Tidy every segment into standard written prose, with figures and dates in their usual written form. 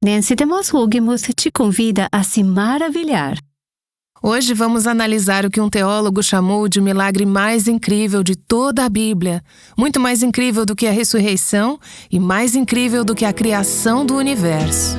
Nancy DeMoss Wogemuth te convida a se maravilhar. Hoje vamos analisar o que um teólogo chamou de o milagre mais incrível de toda a Bíblia. Muito mais incrível do que a ressurreição e mais incrível do que a criação do universo.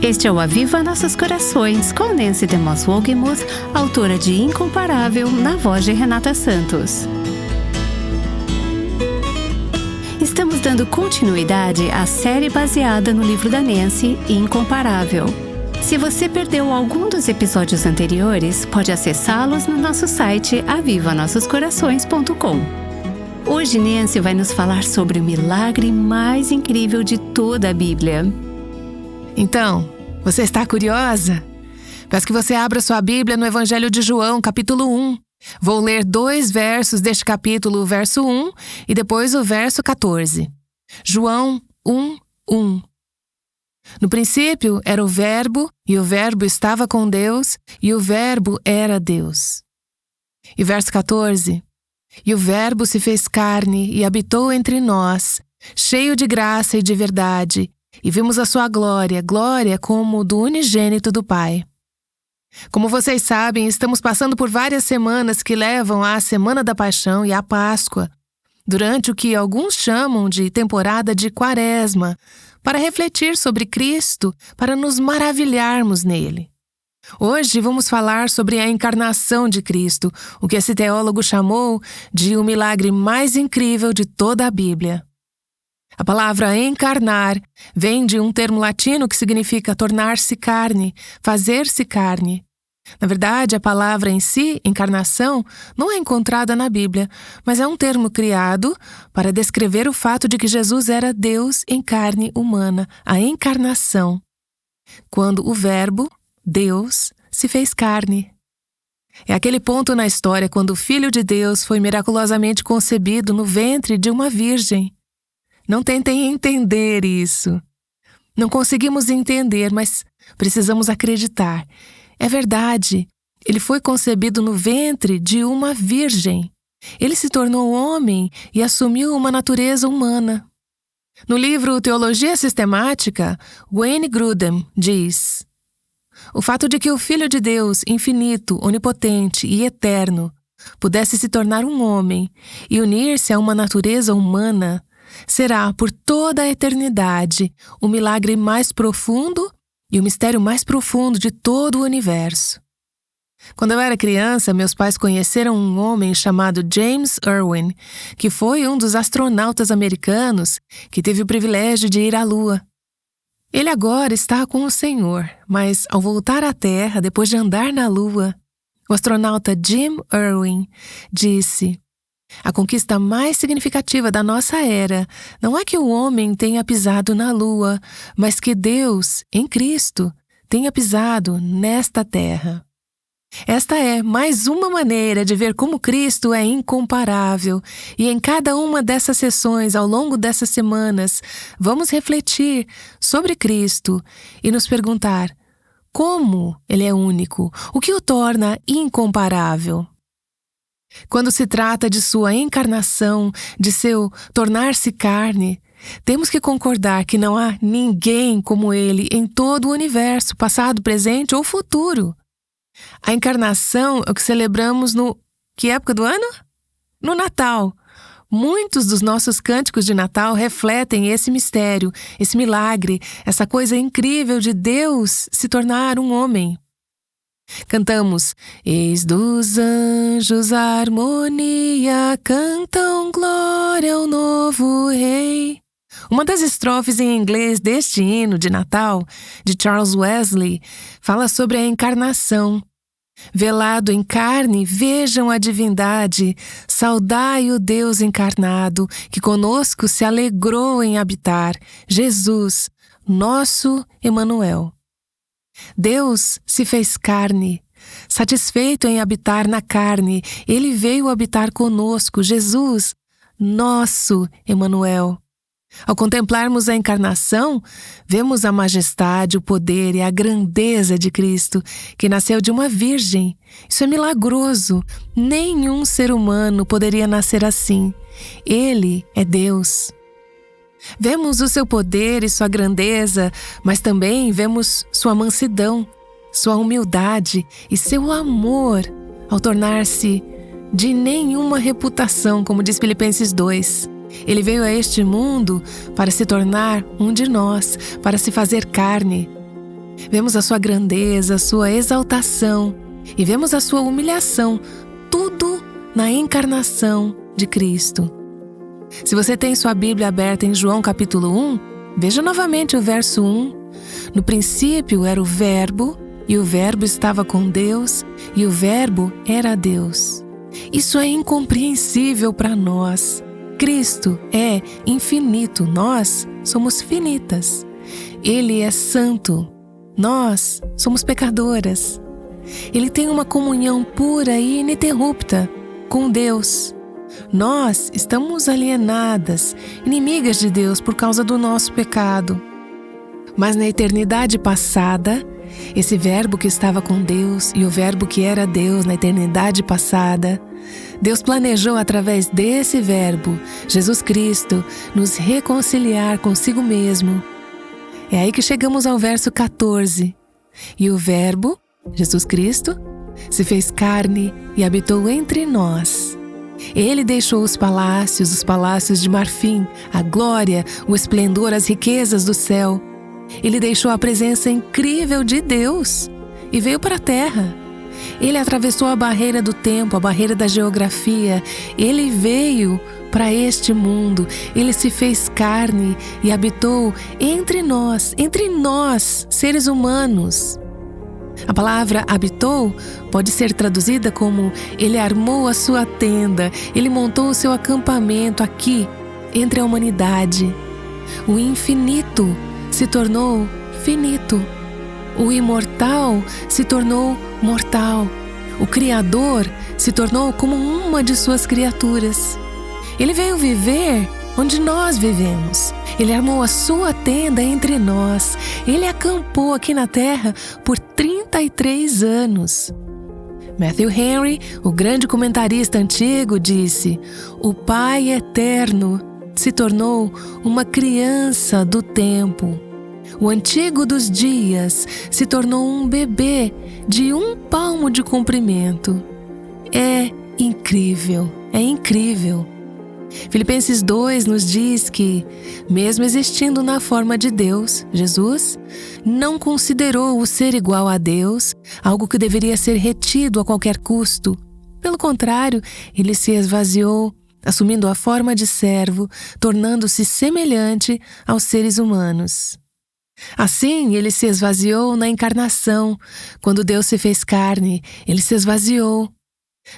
Este é o Aviva Nossos Corações, com Nancy DeMoss Wogemuth, autora de Incomparável, na voz de Renata Santos. Estamos dando continuidade à série baseada no livro da Nancy, Incomparável. Se você perdeu algum dos episódios anteriores, pode acessá-los no nosso site avivanossoscorações.com. Hoje Nancy vai nos falar sobre o milagre mais incrível de toda a Bíblia. Então, você está curiosa? Peço que você abra sua Bíblia no Evangelho de João, capítulo 1. Vou ler 2 versos deste capítulo, o verso 1 e depois o verso 14. João 1:1. No princípio era o Verbo, e o Verbo estava com Deus, e o Verbo era Deus. E verso 14. E o Verbo se fez carne e habitou entre nós, cheio de graça e de verdade, e vimos a sua glória, glória como do unigênito do Pai. Como vocês sabem, estamos passando por várias semanas que levam à Semana da Paixão e à Páscoa, durante o que alguns chamam de temporada de Quaresma, para refletir sobre Cristo, para nos maravilharmos nele. Hoje vamos falar sobre a encarnação de Cristo, o que esse teólogo chamou de o milagre mais incrível de toda a Bíblia. A palavra encarnar vem de um termo latino que significa tornar-se carne, fazer-se carne. Na verdade, a palavra em si, encarnação, não é encontrada na Bíblia, mas é um termo criado para descrever o fato de que Jesus era Deus em carne humana, a encarnação. Quando o Verbo, Deus, se fez carne. É aquele ponto na história quando o Filho de Deus foi miraculosamente concebido no ventre de uma virgem. Não tentem entender isso. Não conseguimos entender, mas precisamos acreditar. É verdade, ele foi concebido no ventre de uma virgem. Ele se tornou homem e assumiu uma natureza humana. No livro Teologia Sistemática, Wayne Grudem diz: o fato de que o Filho de Deus, infinito, onipotente e eterno, pudesse se tornar um homem e unir-se a uma natureza humana será, por toda a eternidade, o milagre mais profundo e o mistério mais profundo de todo o universo. Quando eu era criança, meus pais conheceram um homem chamado James Irwin, que foi um dos astronautas americanos que teve o privilégio de ir à Lua. Ele agora está com o Senhor, mas ao voltar à Terra, depois de andar na Lua, o astronauta Jim Irwin disse: a conquista mais significativa da nossa era não é que o homem tenha pisado na Lua, mas que Deus, em Cristo, tenha pisado nesta terra. Esta é mais uma maneira de ver como Cristo é incomparável, e em cada uma dessas sessões ao longo dessas semanas, vamos refletir sobre Cristo e nos perguntar como Ele é único, o que o torna incomparável. Quando se trata de sua encarnação, de seu tornar-se carne, temos que concordar que não há ninguém como ele em todo o universo, passado, presente ou futuro. A encarnação é o que celebramos Que época do ano? No Natal. Muitos dos nossos cânticos de Natal refletem esse mistério, esse milagre, essa coisa incrível de Deus se tornar um homem. Cantamos: eis dos anjos a harmonia, cantam glória ao novo rei. Uma das estrofes em inglês deste hino de Natal, de Charles Wesley, fala sobre a encarnação. Velado em carne, vejam a divindade, saudai o Deus encarnado, que conosco se alegrou em habitar, Jesus, nosso Emanuel. Deus se fez carne. Satisfeito em habitar na carne, Ele veio habitar conosco, Jesus, nosso Emanuel. Ao contemplarmos a encarnação, vemos a majestade, o poder e a grandeza de Cristo, que nasceu de uma virgem. Isso é milagroso. Nenhum ser humano poderia nascer assim. Ele é Deus. Vemos o seu poder e sua grandeza, mas também vemos sua mansidão, sua humildade e seu amor ao tornar-se de nenhuma reputação, como diz Filipenses 2. Ele veio a este mundo para se tornar um de nós, para se fazer carne. Vemos a sua grandeza, a sua exaltação e vemos a sua humilhação, tudo na encarnação de Cristo. Se você tem sua Bíblia aberta em João capítulo 1, veja novamente o verso 1. No princípio era o Verbo, e o Verbo estava com Deus, e o Verbo era Deus. Isso é incompreensível para nós. Cristo é infinito, nós somos finitas. Ele é santo, nós somos pecadoras. Ele tem uma comunhão pura e ininterrupta com Deus. Nós estamos alienadas, inimigas de Deus por causa do nosso pecado. Mas na eternidade passada, esse Verbo que estava com Deus e o Verbo que era Deus na eternidade passada, Deus planejou através desse Verbo, Jesus Cristo, nos reconciliar consigo mesmo. É aí que chegamos ao verso 14. E o Verbo, Jesus Cristo, se fez carne e habitou entre nós. Ele deixou os palácios de marfim, a glória, o esplendor, as riquezas do céu. Ele deixou a presença incrível de Deus e veio para a terra. Ele atravessou a barreira do tempo, a barreira da geografia. Ele veio para este mundo. Ele se fez carne e habitou entre nós, seres humanos. A palavra habitou pode ser traduzida como ele armou a sua tenda, ele montou o seu acampamento aqui, entre a humanidade. O infinito se tornou finito. O imortal se tornou mortal. O Criador se tornou como uma de suas criaturas. Ele veio viver onde nós vivemos. Ele armou a sua tenda entre nós. Ele acampou aqui na terra por 33 anos. Matthew Henry, o grande comentarista antigo, disse: o Pai eterno se tornou uma criança do tempo. O antigo dos dias se tornou um bebê de 1 palmo de comprimento. É incrível, é incrível. Filipenses 2 nos diz que, mesmo existindo na forma de Deus, Jesus não considerou o ser igual a Deus algo que deveria ser retido a qualquer custo. Pelo contrário, ele se esvaziou, assumindo a forma de servo, tornando-se semelhante aos seres humanos. Assim, ele se esvaziou na encarnação. Quando Deus se fez carne, ele se esvaziou.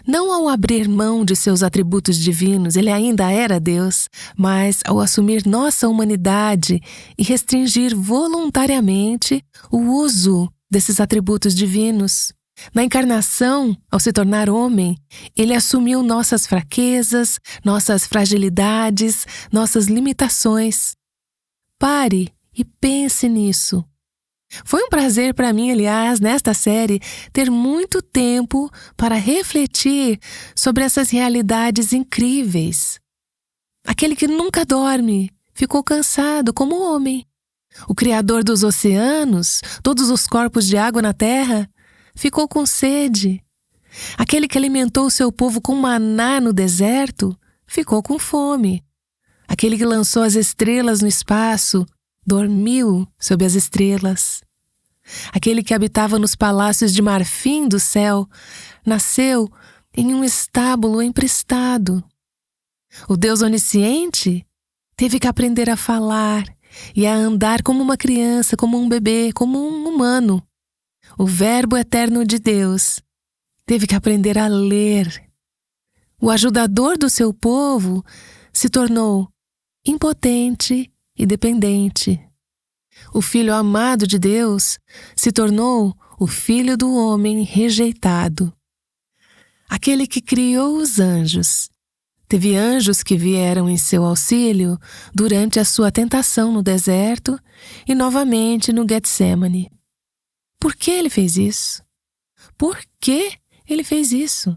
Não ao abrir mão de seus atributos divinos, ele ainda era Deus, mas ao assumir nossa humanidade e restringir voluntariamente o uso desses atributos divinos. Na encarnação, ao se tornar homem, ele assumiu nossas fraquezas, nossas fragilidades, nossas limitações. Pare e pense nisso. Foi um prazer para mim, aliás, nesta série, ter muito tempo para refletir sobre essas realidades incríveis. Aquele que nunca dorme ficou cansado como o homem. O Criador dos oceanos, todos os corpos de água na terra, ficou com sede. Aquele que alimentou o seu povo com maná no deserto, ficou com fome. Aquele que lançou as estrelas no espaço, dormiu sob as estrelas. Aquele que habitava nos palácios de marfim do céu, nasceu em um estábulo emprestado. O Deus onisciente teve que aprender a falar e a andar como uma criança, como um bebê, como um humano. O Verbo eterno de Deus teve que aprender a ler. O ajudador do seu povo se tornou impotente e dependente. O Filho amado de Deus se tornou o filho do homem rejeitado. Aquele que criou os anjos Teve anjos que vieram em seu auxílio durante a sua tentação no deserto e novamente no Getsêmani. Por que ele fez isso? Por que ele fez isso?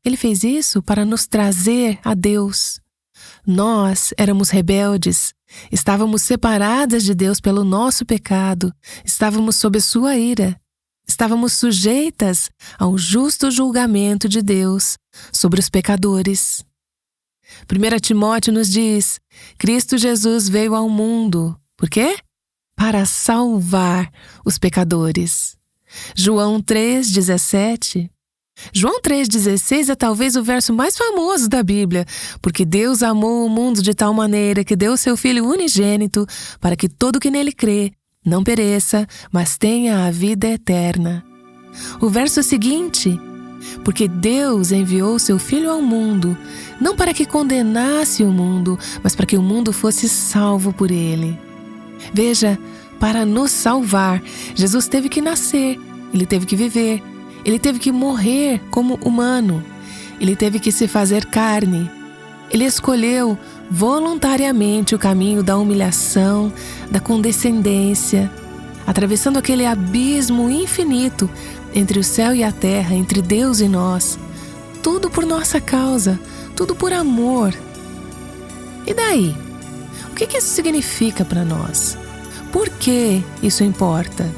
Ele fez isso para nos trazer a Deus. Nós éramos rebeldes, estávamos separadas de Deus pelo nosso pecado, estávamos sob sua ira, estávamos sujeitas ao justo julgamento de Deus sobre os pecadores. 1 Timóteo nos diz: Cristo Jesus veio ao mundo. Por quê? Para salvar os pecadores. João 3,17. João 3,16 é talvez o verso mais famoso da Bíblia, porque Deus amou o mundo de tal maneira que deu seu Filho unigênito para que todo que nele crê não pereça, mas tenha a vida eterna. O verso seguinte: porque Deus enviou seu Filho ao mundo, não para que condenasse o mundo, mas para que o mundo fosse salvo por ele. Veja, para nos salvar, Jesus teve que nascer, ele teve que viver, ele teve que morrer como humano, ele teve que se fazer carne. Ele escolheu voluntariamente o caminho da humilhação, da condescendência, atravessando aquele abismo infinito entre o céu e a terra, entre Deus e nós. Tudo por nossa causa, tudo por amor. E daí? O que isso significa para nós? Por que isso importa?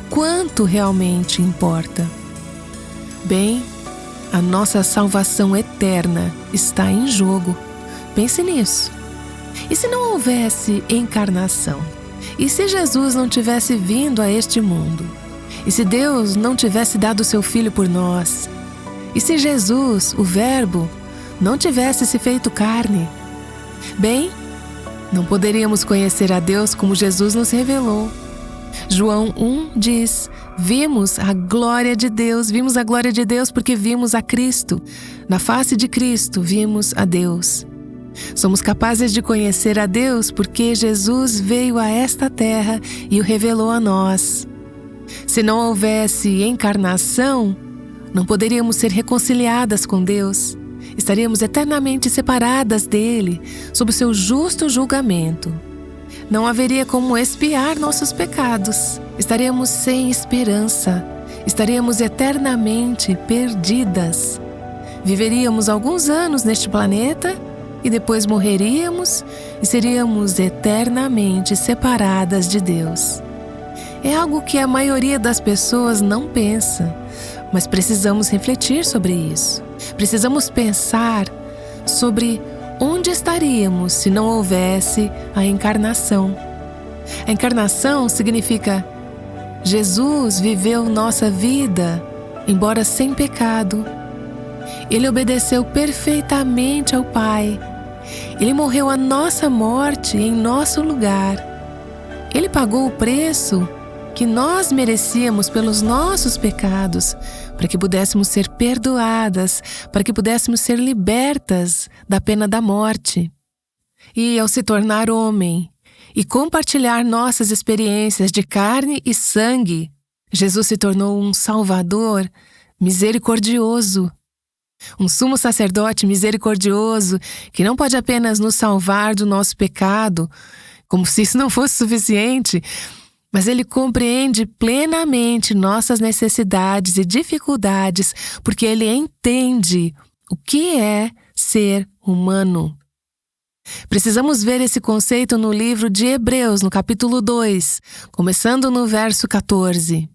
Quanto realmente importa? Bem, a nossa salvação eterna está em jogo. Pense nisso. E se não houvesse encarnação? E se Jesus não tivesse vindo a este mundo? E se Deus não tivesse dado seu Filho por nós? E se Jesus, o Verbo, não tivesse se feito carne? Bem, não poderíamos conhecer a Deus como Jesus nos revelou. João 1 diz: vimos a glória de Deus porque vimos a Cristo. Na face de Cristo vimos a Deus. Somos capazes de conhecer a Deus porque Jesus veio a esta terra e o revelou a nós. Se não houvesse encarnação, não poderíamos ser reconciliadas com Deus. Estaríamos eternamente separadas dele, sob o seu justo julgamento. Não haveria como expiar nossos pecados. Estaríamos sem esperança. Estaríamos eternamente perdidas. Viveríamos alguns anos neste planeta e depois morreríamos e seríamos eternamente separadas de Deus. É algo que a maioria das pessoas não pensa, mas precisamos refletir sobre isso. Precisamos pensar sobre onde estaríamos se não houvesse a encarnação. A encarnação significa: Jesus viveu nossa vida, embora sem pecado. Ele obedeceu perfeitamente ao Pai. Ele morreu a nossa morte em nosso lugar. Ele pagou o preço que nós merecíamos pelos nossos pecados, para que pudéssemos ser perdoadas, para que pudéssemos ser libertas da pena da morte. E ao se tornar homem e compartilhar nossas experiências de carne e sangue, Jesus se tornou um Salvador misericordioso. Um sumo sacerdote misericordioso que não pode apenas nos salvar do nosso pecado, como se isso não fosse suficiente, mas ele compreende plenamente nossas necessidades e dificuldades, porque ele entende o que é ser humano. Precisamos ver esse conceito no livro de Hebreus, no capítulo 2, começando no verso 14.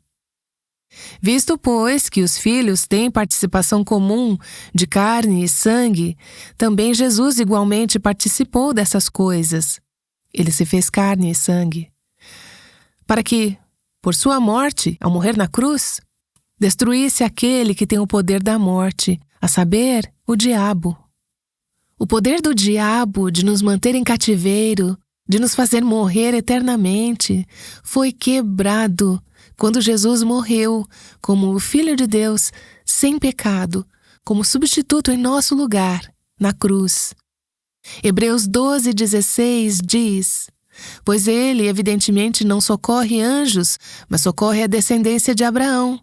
Visto, pois, que os filhos têm participação comum de carne e sangue, também Jesus igualmente participou dessas coisas. Ele se fez carne e sangue, para que, por sua morte, ao morrer na cruz, destruísse aquele que tem o poder da morte, a saber, o diabo. O poder do diabo de nos manter em cativeiro, de nos fazer morrer eternamente, foi quebrado quando Jesus morreu como o Filho de Deus, sem pecado, como substituto em nosso lugar, na cruz. Hebreus 12:16 diz: pois ele, evidentemente, não socorre anjos, mas socorre a descendência de Abraão.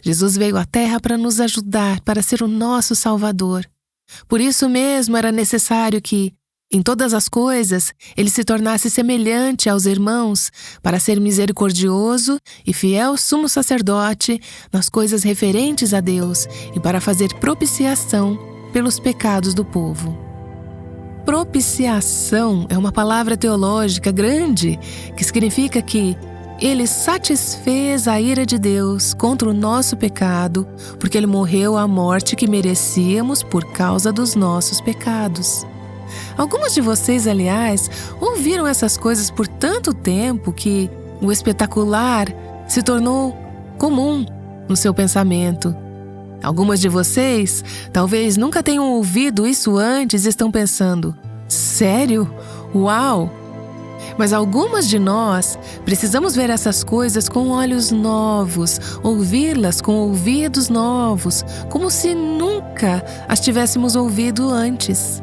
Jesus veio à terra para nos ajudar, para ser o nosso Salvador. Por isso mesmo era necessário que, em todas as coisas, ele se tornasse semelhante aos irmãos, para ser misericordioso e fiel sumo sacerdote nas coisas referentes a Deus e para fazer propiciação pelos pecados do povo. Propiciação é uma palavra teológica grande que significa que ele satisfez a ira de Deus contra o nosso pecado, porque ele morreu a morte que merecíamos por causa dos nossos pecados. Alguns de vocês, aliás, ouviram essas coisas por tanto tempo que o espetacular se tornou comum no seu pensamento. Algumas de vocês talvez nunca tenham ouvido isso antes e estão pensando: sério? Uau! Mas algumas de nós precisamos ver essas coisas com olhos novos, ouvi-las com ouvidos novos, como se nunca as tivéssemos ouvido antes.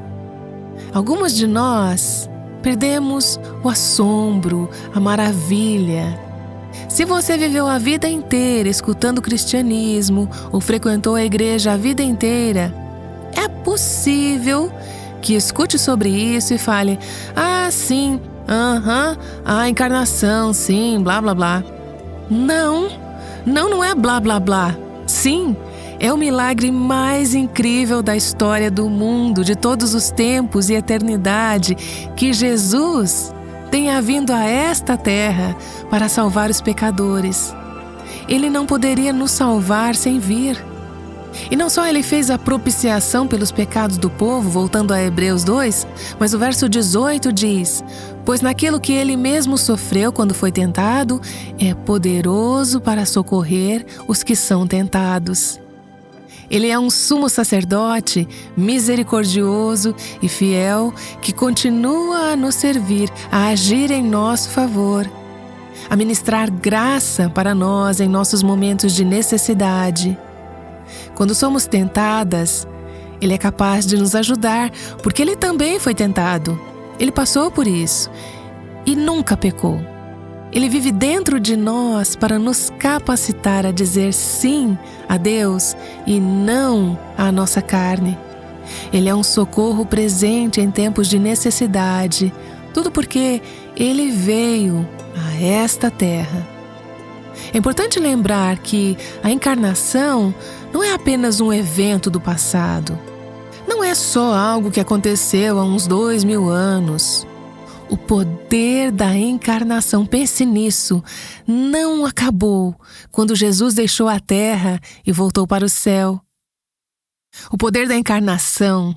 Algumas de nós perdemos o assombro, a maravilha. Se você viveu a vida inteira escutando o cristianismo ou frequentou a igreja a vida inteira, é possível que escute sobre isso e fale: ah, sim, a encarnação, sim, blá blá blá. Não é blá blá blá. Sim, é o milagre mais incrível da história do mundo, de todos os tempos e eternidade, que Jesus tenha vindo a esta terra para salvar os pecadores. Ele não poderia nos salvar sem vir. E não só ele fez a propiciação pelos pecados do povo, voltando a Hebreus 2, mas o verso 18 diz: pois naquilo que ele mesmo sofreu quando foi tentado, é poderoso para socorrer os que são tentados. Ele é um sumo sacerdote misericordioso e fiel que continua a nos servir, a agir em nosso favor, a ministrar graça para nós em nossos momentos de necessidade. Quando somos tentadas, Ele é capaz de nos ajudar, porque Ele também foi tentado. Ele passou por isso e nunca pecou. Ele vive dentro de nós para nos capacitar a dizer sim a Deus e não à nossa carne. Ele é um socorro presente em tempos de necessidade, tudo porque Ele veio a esta terra. É importante lembrar que a encarnação não é apenas um evento do passado. Não é só algo que aconteceu há uns 2000 anos. O poder da encarnação, pense nisso, não acabou quando Jesus deixou a terra e voltou para o céu. O poder da encarnação,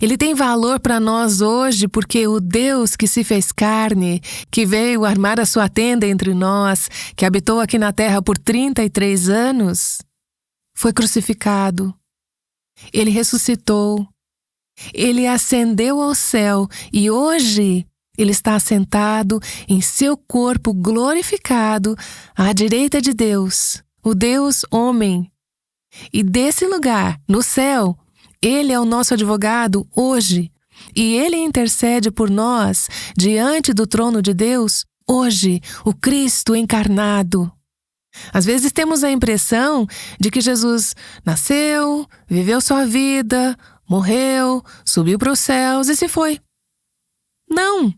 ele tem valor para nós hoje porque o Deus que se fez carne, que veio armar a sua tenda entre nós, que habitou aqui na terra por 33 anos, foi crucificado. Ele ressuscitou. Ele ascendeu ao céu e hoje Ele está assentado em seu corpo glorificado à direita de Deus, o Deus homem. E desse lugar, no céu, Ele é o nosso advogado hoje. E Ele intercede por nós diante do trono de Deus hoje, o Cristo encarnado. Às vezes temos a impressão de que Jesus nasceu, viveu sua vida, morreu, subiu para os céus e se foi. Não!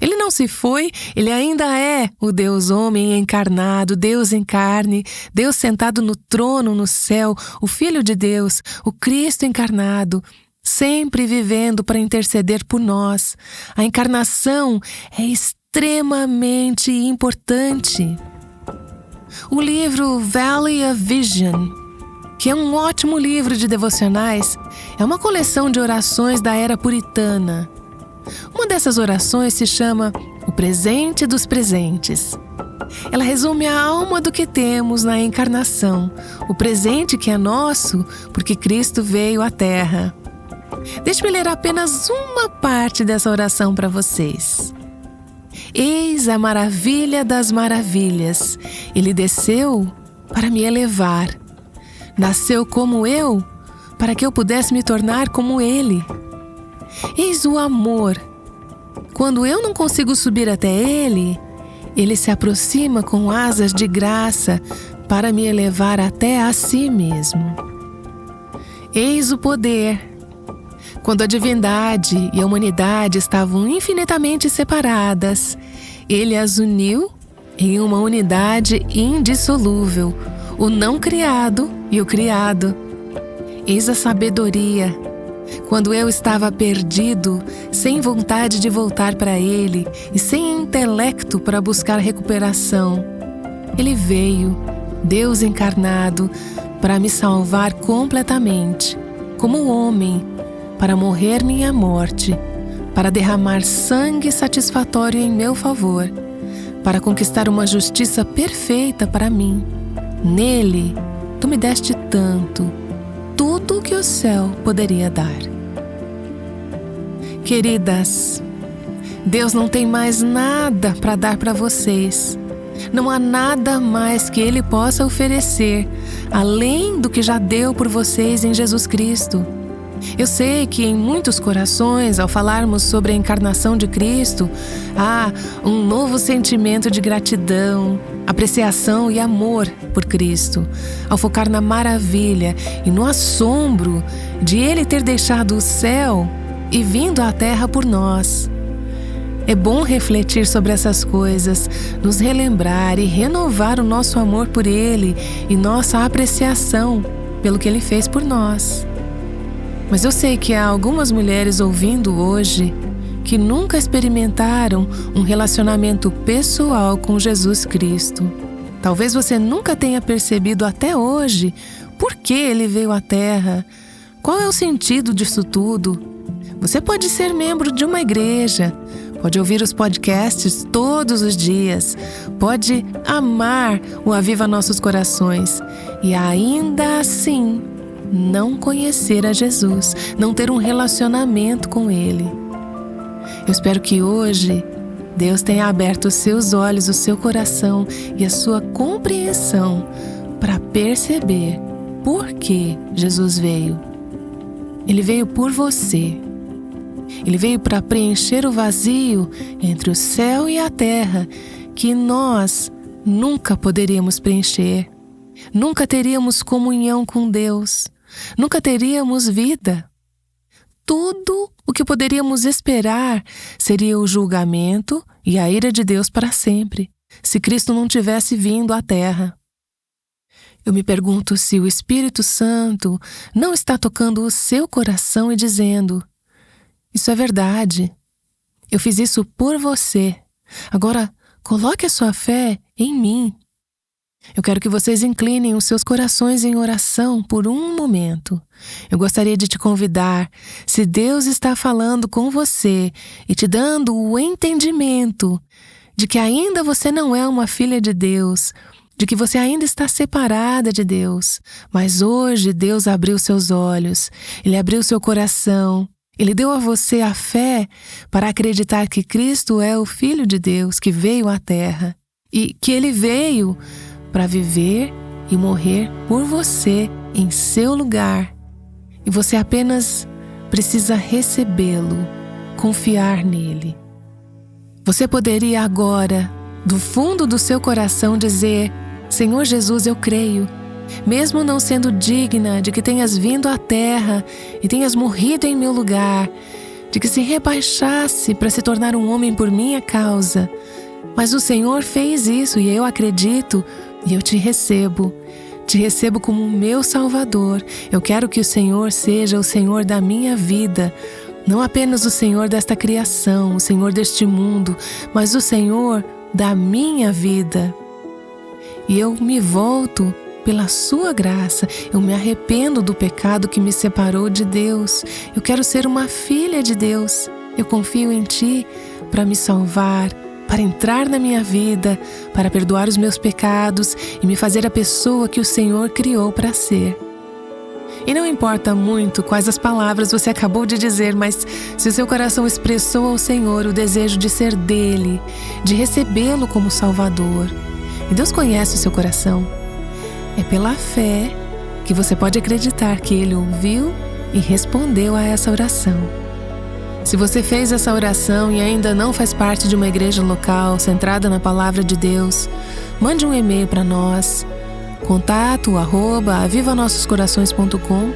Ele não se foi, Ele ainda é o Deus homem encarnado, Deus em carne, Deus sentado no trono no céu, o Filho de Deus, o Cristo encarnado, sempre vivendo para interceder por nós. A encarnação é extremamente importante. O livro Valley of Vision, que é um ótimo livro de devocionais, é uma coleção de orações da era puritana. Uma dessas orações se chama O Presente dos Presentes. Ela resume a alma do que temos na encarnação, o presente que é nosso porque Cristo veio à Terra. Deixe-me ler apenas uma parte dessa oração para vocês. Eis a maravilha das maravilhas. Ele desceu para me elevar. Nasceu como eu, para que eu pudesse me tornar como Ele. Eis o amor. Quando eu não consigo subir até Ele, Ele se aproxima com asas de graça para me elevar até a si mesmo. Eis o poder. Quando a divindade e a humanidade estavam infinitamente separadas, Ele as uniu em uma unidade indissolúvel, o não criado e o criado. Eis a sabedoria. Quando eu estava perdido, sem vontade de voltar para Ele e sem intelecto para buscar recuperação, Ele veio, Deus encarnado, para me salvar completamente, como homem, para morrer minha morte, para derramar sangue satisfatório em meu favor, para conquistar uma justiça perfeita para mim. Nele, tu me deste tanto, tudo o que o céu poderia dar. Queridas, Deus não tem mais nada para dar para vocês. Não há nada mais que Ele possa oferecer, além do que já deu por vocês em Jesus Cristo. Eu sei que em muitos corações, ao falarmos sobre a encarnação de Cristo, há um novo sentimento de gratidão, apreciação e amor por Cristo, ao focar na maravilha e no assombro de Ele ter deixado o céu e vindo à terra por nós. É bom refletir sobre essas coisas, nos relembrar e renovar o nosso amor por Ele e nossa apreciação pelo que Ele fez por nós. Mas eu sei que há algumas mulheres ouvindo hoje que nunca experimentaram um relacionamento pessoal com Jesus Cristo. Talvez você nunca tenha percebido até hoje por que Ele veio à Terra, qual é o sentido disso tudo. Você pode ser membro de uma igreja, pode ouvir os podcasts todos os dias, pode amar o Aviva Nossos Corações e ainda assim não conhecer a Jesus, não ter um relacionamento com Ele. Eu espero que hoje Deus tenha aberto os seus olhos, o seu coração e a sua compreensão para perceber por que Jesus veio. Ele veio por você. Ele veio para preencher o vazio entre o céu e a terra que nós nunca poderíamos preencher. Nunca teríamos comunhão com Deus. Nunca teríamos vida. Tudo o que poderíamos esperar seria o julgamento e a ira de Deus para sempre, se Cristo não tivesse vindo à terra. Eu me pergunto se o Espírito Santo não está tocando o seu coração e dizendo: isso é verdade. Eu fiz isso por você. Agora, coloque a sua fé em mim. Eu quero que vocês inclinem os seus corações em oração por um momento. Eu gostaria de te convidar, se Deus está falando com você e te dando o entendimento de que ainda você não é uma filha de Deus, de que você ainda está separada de Deus, mas hoje Deus abriu seus olhos, Ele abriu seu coração, Ele deu a você a fé para acreditar que Cristo é o Filho de Deus que veio à Terra e que Ele veio para viver e morrer por você em seu lugar. E você apenas precisa recebê-lo, confiar nele. Você poderia agora, do fundo do seu coração, dizer: Senhor Jesus, eu creio, mesmo não sendo digna de que tenhas vindo à terra e tenhas morrido em meu lugar, de que se rebaixasse para se tornar um homem por minha causa. Mas o Senhor fez isso e eu acredito e eu te recebo como meu Salvador. Eu quero que o Senhor seja o Senhor da minha vida, não apenas o Senhor desta criação, o Senhor deste mundo, mas o Senhor da minha vida. E eu me volto pela sua graça, eu me arrependo do pecado que me separou de Deus. Eu quero ser uma filha de Deus. Eu confio em Ti para me salvar, para entrar na minha vida, para perdoar os meus pecados e me fazer a pessoa que o Senhor criou para ser. E não importa muito quais as palavras você acabou de dizer, mas se o seu coração expressou ao Senhor o desejo de ser dele, de recebê-lo como Salvador, e Deus conhece o seu coração, é pela fé que você pode acreditar que Ele ouviu e respondeu a essa oração. Se você fez essa oração e ainda não faz parte de uma igreja local centrada na Palavra de Deus, mande um e-mail para nós, contato@avivanossoscorações.com.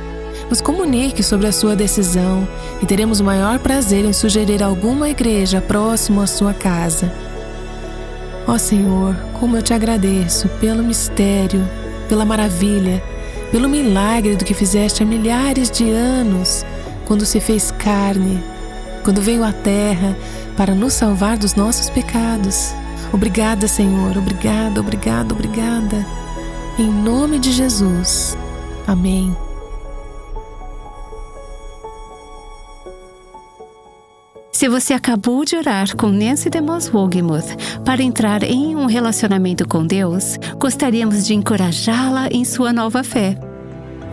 nos comunique sobre a sua decisão e teremos o maior prazer em sugerir alguma igreja próximo à sua casa. Ó Senhor, como eu te agradeço pelo mistério, pela maravilha, pelo milagre do que fizeste há milhares de anos, quando se fez carne, quando veio à terra para nos salvar dos nossos pecados. Obrigada, Senhor, obrigada, obrigada, obrigada. Em nome de Jesus. Amém. Se você acabou de orar com Nancy DeMoss Wolgemuth para entrar em um relacionamento com Deus, gostaríamos de encorajá-la em sua nova fé.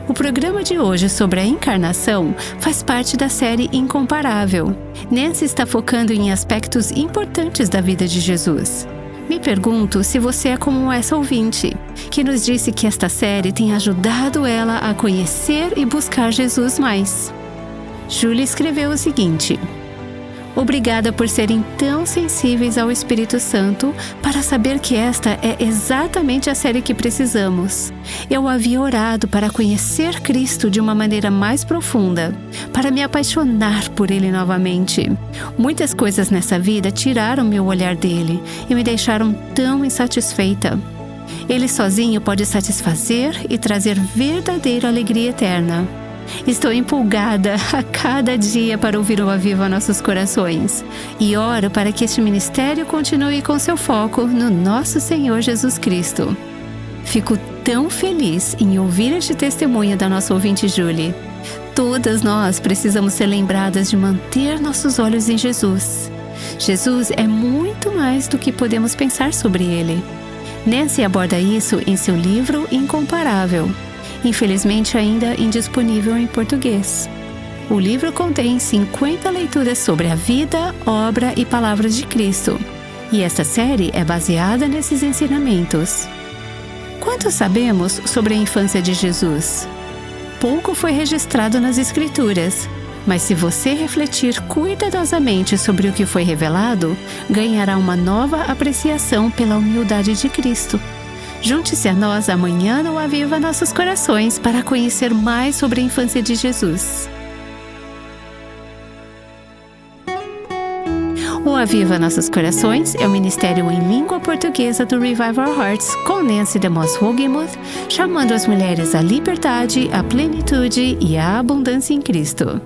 O programa de hoje sobre a encarnação faz parte da série Incomparável. Nancy está focando em aspectos importantes da vida de Jesus. Me pergunto se você é como essa ouvinte, que nos disse que esta série tem ajudado ela a conhecer e buscar Jesus mais. Julie escreveu o seguinte: obrigada por serem tão sensíveis ao Espírito Santo para saber que esta é exatamente a série que precisamos. Eu havia orado para conhecer Cristo de uma maneira mais profunda, para me apaixonar por Ele novamente. Muitas coisas nessa vida tiraram meu olhar dele e me deixaram tão insatisfeita. Ele sozinho pode satisfazer e trazer verdadeira alegria eterna. Estou empolgada a cada dia para ouvir o Aviva Nossos Corações e oro para que este ministério continue com seu foco no nosso Senhor Jesus Cristo. Fico tão feliz em ouvir este testemunho da nossa ouvinte Julie. Todas nós precisamos ser lembradas de manter nossos olhos em Jesus. Jesus é muito mais do que podemos pensar sobre Ele. Nancy aborda isso em seu livro Incomparável, infelizmente ainda indisponível em português. O livro contém 50 leituras sobre a vida, obra e palavras de Cristo, e esta série é baseada nesses ensinamentos. Quanto sabemos sobre a infância de Jesus? Pouco foi registrado nas Escrituras, mas se você refletir cuidadosamente sobre o que foi revelado, ganhará uma nova apreciação pela humildade de Cristo. Junte-se a nós amanhã no Aviva Nossos Corações para conhecer mais sobre a infância de Jesus. O Aviva Nossos Corações é o ministério em língua portuguesa do Revive Our Hearts com Nancy DeMoss Wolgemuth, chamando as mulheres à liberdade, à plenitude e à abundância em Cristo.